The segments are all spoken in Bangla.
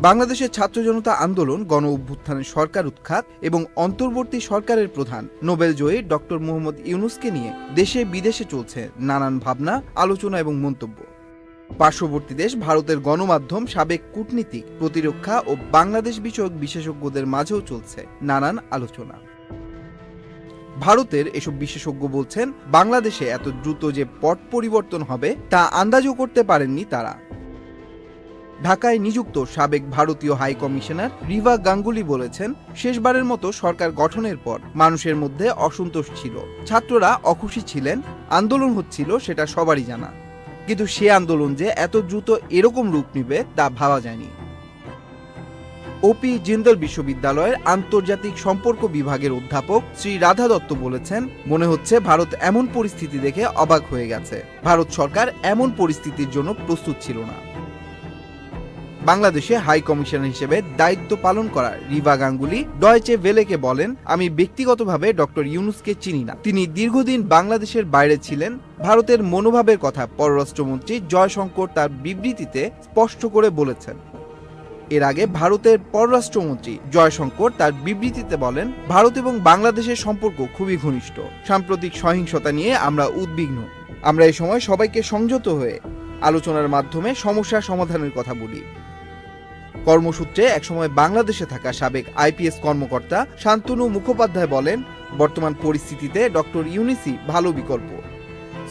বাংলাদেশের ছাত্র জনতা আন্দোলন, গণ অভ্যুত্থানের সরকার উৎখাত এবং অন্তর্বর্তী সরকারের প্রধান নোবেলজয়ী ডক্টর মোহাম্মদ ইউনূসকে নিয়ে দেশে বিদেশে চলছে নানান ভাবনা, আলোচনা এবং মন্তব্য। পার্শ্ববর্তী দেশ ভারতের গণমাধ্যম, সাবেক কূটনীতিক, প্রতিরক্ষা ও বাংলাদেশ বিষয়ক বিশেষজ্ঞদের মাঝেও চলছে নানান আলোচনা। ভারতের এসব বিশেষজ্ঞ বলছেন, বাংলাদেশে এত দ্রুত যে পট পরিবর্তন হবে তা আন্দাজও করতে পারেননি তারা। ঢাকায় নিযুক্ত সাবেক ভারতীয় হাই কমিশনার রিভা গাঙ্গুলি বলেছেন, শেষবারের মতো সরকার গঠনের পর মানুষের মধ্যে অসন্তোষ ছিল, ছাত্ররা অখুশি ছিলেন, আন্দোলন হচ্ছিল, সেটা সবারই জানা। কিন্তু সে আন্দোলন যে এত দ্রুত এরকম রূপ নেবে তা ভাবা যায়নি। ওপি জিন্দল বিশ্ববিদ্যালয়ের আন্তর্জাতিক সম্পর্ক বিভাগের অধ্যাপক শ্রী রাধা দত্ত বলেছেন, মনে হচ্ছে ভারত এমন পরিস্থিতি দেখে অবাক হয়ে গেছে। ভারত সরকার এমন পরিস্থিতির জন্য প্রস্তুত ছিল না। বাংলাদেশে হাই কমিশনার হিসেবে দায়িত্ব পালন করা রিভা গাঙ্গুলি ডয়চে ভেলেকে বলেন, আমি ব্যক্তিগতভাবে ডক্টর ইউনূসকে চিনি না। তিনি দীর্ঘদিন বাংলাদেশের বাইরে ছিলেন। ভারতের মনোভাবের কথা পররাষ্ট্রমন্ত্রী জয়শঙ্কর তার বিবৃতিতে স্পষ্ট করে বলেছেন। এর আগে ভারতের পররাষ্ট্রমন্ত্রী জয়শঙ্কর তার বিবৃতিতে বলেন, ভারত এবং বাংলাদেশের সম্পর্ক খুবই ঘনিষ্ঠ। সাম্প্রতিক সহিংসতা নিয়ে আমরা উদ্বিগ্ন। আমরা এই সময় সবাইকে সংযত হয়ে আলোচনার মাধ্যমে সমস্যার সমাধানের কথা বলি। কর্মসূত্রে একসময় বাংলাদেশে থাকা সাবেক আইপিএস কর্মকর্তা শান্তনু মুখোপাধ্যায় বলেন, বর্তমান পরিস্থিতিতে ডক্টর ইউনূসই ভালো বিকল্প।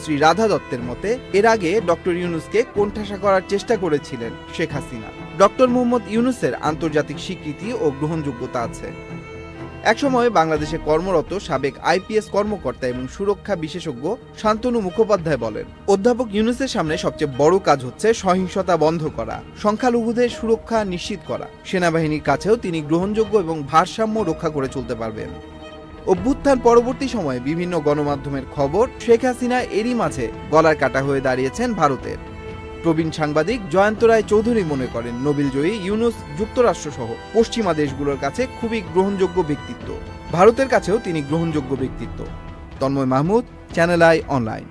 শ্রী রাধা দত্তের মতে, এর আগে ডক্টর ইউনূসকে কোণঠাসা করার চেষ্টা করেছিলেন শেখ হাসিনা। ডক্টর মোহাম্মদ ইউনূসের আন্তর্জাতিক স্বীকৃতি ও গ্রহণযোগ্যতা আছে। একসময় বাংলাদেশে কর্মরত সাবেক আইপিএস কর্মকর্তা এবং সুরক্ষা বিশেষজ্ঞ শান্তনু মুখোপাধ্যায় বলেন, অধ্যাপক ইউনূসের সামনে সবচেয়ে বড় কাজ হচ্ছে সহিংসতা বন্ধ করা, সংখ্যালঘুদের সুরক্ষা নিশ্চিত করা। সেনাবাহিনীর কাছেও তিনি গ্রহণযোগ্য এবং ভারসাম্য রক্ষা করে চলতে পারবেন। অভ্যুত্থান পরবর্তী সময়ে বিভিন্ন গণমাধ্যমের খবর, শেখ হাসিনা এরই মাঝে গলার কাটা হয়ে দাঁড়িয়েছেন ভারতের। প্রবীণ সাংবাদিক জয়ন্ত রায় চৌধুরী মনে করেন, নোবেলজয়ী ইউনূস যুক্তরাষ্ট্রসহ পশ্চিমা দেশগুলোর কাছে খুবই গ্রহণযোগ্য ব্যক্তিত্ব। ভারতের কাছেও তিনি গ্রহণযোগ্য ব্যক্তিত্ব। Tanmoy Mahmud, Channel I online.